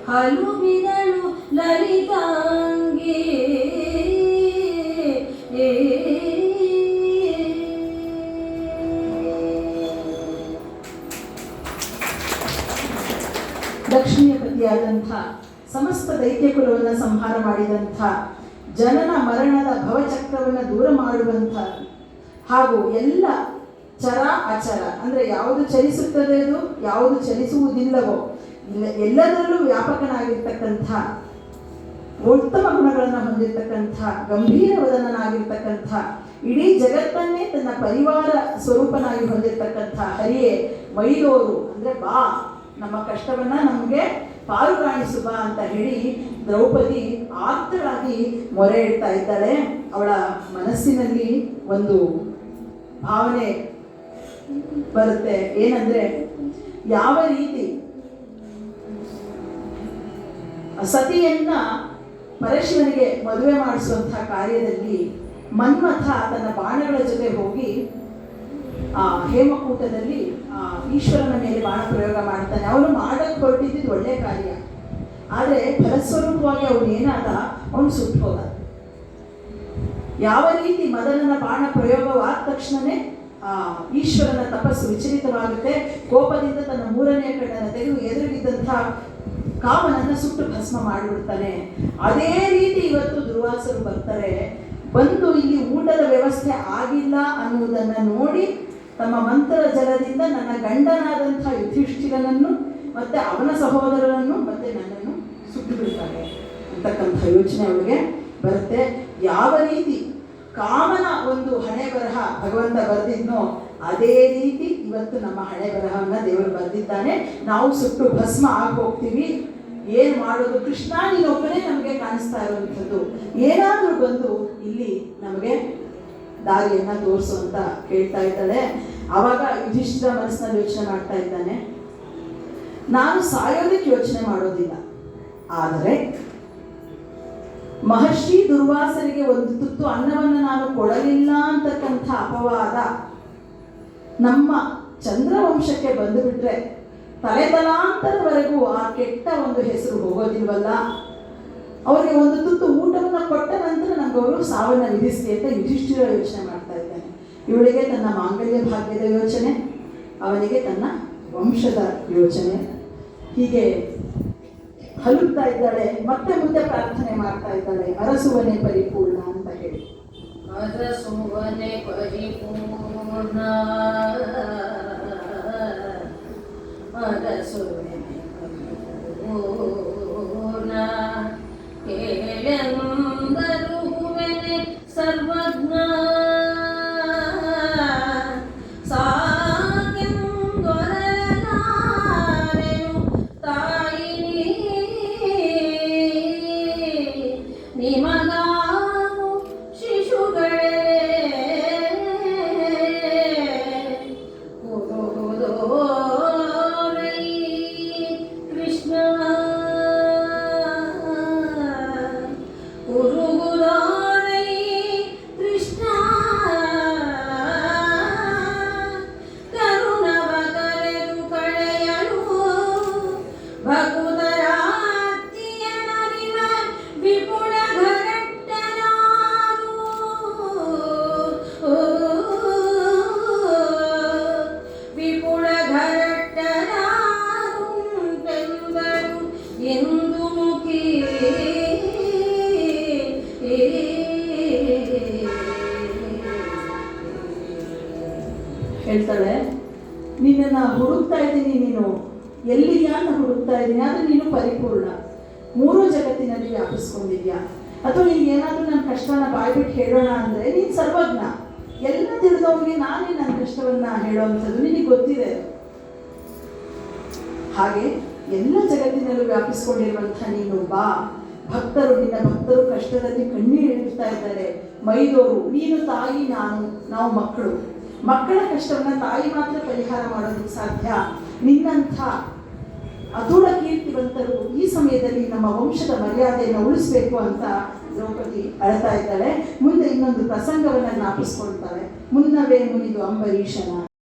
ಹಲುಬಿದಳು ಲಲಿತಾಂಗಿ. ಲಕ್ಷ್ಮಿಯ ಪತಿಯಾದಂಥ, ಸಮಸ್ತ ದೈತ್ಯ ಕುಲವನ್ನು ಸಂಹಾರ ಮಾಡಿದಂಥ, ಜನನ ಮರಣದ ಭವಚಕ್ರವನ್ನು ದೂರ ಮಾಡುವಂಥ, ಹಾಗೂ ಎಲ್ಲ ಚರ ಅಚರ ಅಂದರೆ ಯಾವುದು ಚಲಿಸುತ್ತದೆ ಅದು ಯಾವುದು ಚಲಿಸುವುದಿಲ್ಲವೋ ಎಲ್ಲದರಲ್ಲೂ ವ್ಯಾಪಕನಾಗಿರ್ತಕ್ಕಂಥ, ಉತ್ತಮ ಗುಣಗಳನ್ನು ಹೊಂದಿರತಕ್ಕಂಥ, ಗಂಭೀರ ವದನನಾಗಿರ್ತಕ್ಕಂಥ, ಇಡೀ ಜಗತ್ತನ್ನೇ ತನ್ನ ಪರಿವಾರ ಸ್ವರೂಪನಾಗಿ ಹೊಂದಿರತಕ್ಕಂಥ ಹರಿಯೇ ಮೈದೋರು ಅಂದರೆ ಬಾ, ನಮ್ಮ ಕಷ್ಟವನ್ನ ನಮಗೆ ಪಾರು ಕಾಣಿಸು ಬಾ ಅಂತ ಹೇಳಿ ದ್ರೌಪದಿ ಆರ್ತಳಾಗಿ ಮೊರೆ ಇಡ್ತಾ ಇದ್ದಾಳೆ. ಅವಳ ಮನಸ್ಸಿನಲ್ಲಿ ಒಂದು ಭಾವನೆ ಬರುತ್ತೆ, ಏನಂದ್ರೆ ಯಾವ ರೀತಿ ಸತಿಯನ್ನ ಪರಶಿವನಿಗೆ ಮದುವೆ ಮಾಡಿಸುವಂತಹ ಕಾರ್ಯದಲ್ಲಿ ಮನ್ಮಥ ತನ್ನ ಬಾಣಗಳ ಜೊತೆ ಹೋಗಿ ಆ ಹೇಮಕೂಟದಲ್ಲಿ ಈಶ್ವರನ ಮೇಲೆ ಬಾಣ ಪ್ರಯೋಗ ಮಾಡ್ತಾನೆ. ಅವನು ಮಾಡಕ್ಕೆ ಹೊರಟಿದ್ದು ಒಳ್ಳೆ ಕಾರ್ಯ, ಆದರೆ ಫಲಸ್ವರೂಪವಾಗಿ ಅವನು ಏನಾದ, ಅವನು ಸುಟ್ಟು ಹೋದ. ಯಾವ ರೀತಿ ಮದನನ ಬಾಣ ಪ್ರಯೋಗವಾದ ತಕ್ಷಣವೇ ಈಶ್ವರನ ತಪಸ್ಸು ವಿಚಲಿತವಾಗುತ್ತೆ. ಕೋಪದಿಂದ ತನ್ನ ಮೂರನೆಯ ಕಣ್ಣನ್ನು ತೆಗೆದು ಎದುರಿಗಿದ್ದಂಥ ಕಾಮನನ್ನು ಸುಟ್ಟು ಭಸ್ಮ ಮಾಡಿಬಿಡ್ತಾನೆ. ಅದೇ ರೀತಿ ಇವತ್ತು ದುರ್ವಾಸರು ಬರ್ತಾರೆ. ಬಂದು ಇಲ್ಲಿ ಊಟದ ವ್ಯವಸ್ಥೆ ಆಗಿಲ್ಲ ಅನ್ನುವುದನ್ನು ನೋಡಿ ತಮ್ಮ ಮಂತ್ರ ಜಲದಿಂದ ನನ್ನ ಗಂಡನಾದಂಥ ಯುಧಿಷ್ಠಿರನನ್ನು ಮತ್ತೆ ಅವನ ಸಹೋದರನನ್ನು ಮತ್ತೆ ನನ್ನನ್ನು ಸುಟ್ಟು ಬಿಡ್ತಾರೆ ಅಂತಕ್ಕಂಥ ಯೋಚನೆ ಅವಳಿಗೆ ಬರುತ್ತೆ. ಯಾವ ರೀತಿ ಕಾಮನ ಒಂದು ಹಣೆ ಬರಹ ಭಗವಂತ ಬರೆದಿದ್ನೋ ಅದೇ ರೀತಿ ಇವತ್ತು ನಮ್ಮ ಹಣೆ ಬರಹವನ್ನು ದೇವರು ಬರೆದಿದ್ದಾನೆ. ನಾವು ಸುಟ್ಟು ಭಸ್ಮ ಆಗೋಗ್ತೀವಿ. ಏನು ಮಾಡೋದು ಕೃಷ್ಣ, ನೀನೊಬ್ಬನೇ ನಮಗೆ ಕಾಣಿಸ್ತಾ ಇರುವಂಥದ್ದು, ಏನಾದರೂ ಬಂದು ಇಲ್ಲಿ ನಮಗೆ ದಾರಿಯನ್ನು ತೋರಿಸು ಅಂತ ಕೇಳ್ತಾ ಇದ್ದಾಳೆ. ಆವಾಗ ಯುಧಿಷ್ಠಿರ ಮನಸ್ಸಿನಲ್ಲಿ ಯೋಚನೆ ಮಾಡ್ತಾ ಇದ್ದಾನೆ, ನಾನು ಸಾಯೋದಕ್ಕೆ ಯೋಚನೆ ಮಾಡೋದಿಲ್ಲ, ಆದರೆ ಮಹರ್ಷಿ ದುರ್ವಾಸರಿಗೆ ಒಂದು ತುತ್ತು ಅನ್ನವನ್ನು ನಾನು ಕೊಡಲಿಲ್ಲ ಅಂತಕ್ಕಂಥ ಅಪವಾದ ನಮ್ಮ ಚಂದ್ರವಂಶಕ್ಕೆ ಬಂದು ಬಿಟ್ರೆ ತಲೆತಲಾಂತರವರೆಗೂ ಆ ಕೆಟ್ಟ ಒಂದು ಹೆಸರು ಹೋಗೋದಿಲ್ವಲ್ಲ. ಅವರಿಗೆ ಒಂದು ತುತ್ತು ಊಟವನ್ನು ಕೊಟ್ಟ ನಂತರ ನಮ್ಗೆ ಅವರು ಸಾವನ್ನು ವಿಧಿಸ್ಲಿ ಅಂತ ಯುಧಿಷ್ಠಿರ ಯೋಚನೆ ಮಾಡ್ತಾ ಇದ್ದಾನೆ. ಇವಳಿಗೆ ತನ್ನ ಮಾಂಗಲ್ಯ ಭಾಗ್ಯದ ಯೋಚನೆ, ಅವನಿಗೆ ತನ್ನ ವಂಶದ ಯೋಚನೆ. ಹೀಗೆ ಹಲುತ್ತಾ ಇದ್ದಾಳೆ. ಮತ್ತೆ ಮುಂದೆ ಪ್ರಾರ್ಥನೆ ಮಾಡ್ತಾ ಇದ್ದಾಳೆ, ಅರಸುವನೆ ಪರಿಪೂರ್ಣ ಅಂತ ಹೇಳಿ. ಅರಸುವನೆ ಪರಿಪೂರ್ಣ, ಅರಸುವನೆ ಪರಿಪೂರ್ಣ, ಕೇಳೆಂಬರುವೆನೆ ಸರ್ವಜ್ಞ, ನಿಮಗಾನು ಶಿಶುಗಳೇ ಉರುಗುದೋರೈ ಕೃಷ್ಣ, ಉರುಗುದೋರೈ ಕೃಷ್ಣ, ಕರುಣವ ಕರೆದು ಕಳೆಯಲು ಭಗುದರ ವಿಪುಲ ಘರಟ್ಟನಾರು, ವಿಪುಲ ಘರಟ್ಟನಾರುಂಟೆಂದರು ಎಂದು ಮುಖಿ. ಹೇಳ್ತಾಳೆ, ನಿನ್ನನ್ನು ಹುಡುಕ್ತಾ ಇದ್ದೀನಿ, ನೀನು ಎಲ್ಲಿದ್ಯಾ ಅಂತ ಹುಡುಕ್ತಾ ಇದ್ದೀನಿ, ಆದರೆ ನೀನು ಪರಿಪೂರ್ಣ, ಮೂರೂ ಜಗತ್ತಿನಲ್ಲಿ ವ್ಯಾಪಿಸ್ಕೊಂಡಿದ್ಯಾ. ಅಥವಾ ನೀನು ಏನಾದರೂ ನನ್ನ ಕಷ್ಟನ ಬಾಯ್ಬಿಟ್ಟು ಹೇಳೋಣ ಅಂದರೆ ನೀನು ಸರ್ವಜ್ಞ, ಎಲ್ಲ ತಿಳಿದವನಿಗೆ ನಾನೇ ನನ್ನ ಕಷ್ಟವನ್ನು ಹೇಳೋವಂಥದ್ದು ನಿನಗೆ ಗೊತ್ತಿದೆ. ಹಾಗೆ ಎಲ್ಲ ಜಗತ್ತಿನಲ್ಲೂ ವ್ಯಾಪಿಸ್ಕೊಂಡಿರುವಂಥ ನೀನು ಬಾ. ಭಕ್ತರು, ನಿನ್ನ ಭಕ್ತರು ಕಷ್ಟದಲ್ಲಿ ಕಣ್ಣೀರು ಇಡ್ತಾ ಇದ್ದಾರೆ. ಮೈದೋರು, ನೀನು ತಾಯಿ, ನಾವು ಮಕ್ಕಳು. ಮಕ್ಕಳ ಕಷ್ಟವನ್ನು ತಾಯಿ ಮಾತ್ರ ಪರಿಹಾರ ಮಾಡೋದಕ್ಕೆ ಸಾಧ್ಯ. ನಿನ್ನಂಥ ಅತುಳ ಕೀರ್ತಿವಂತರು ಈ ಸಮಯದಲ್ಲಿ ನಮ್ಮ ವಂಶದ ಮರ್ಯಾದೆಯನ್ನು ಉಳಿಸಬೇಕು ಅಂತ ದ್ರೌಪದಿ ಅಳ್ತಾ ಇದ್ದಾಳೆ. ಮುಂದೆ ಇನ್ನೊಂದು ಪ್ರಸಂಗವನ್ನು ಜ್ಞಾಪಿಸ್ಕೊಳ್ತಾಳೆ. ಮುನ್ನವೇ ಮುನಿದು ಅಂಬರೀಷನ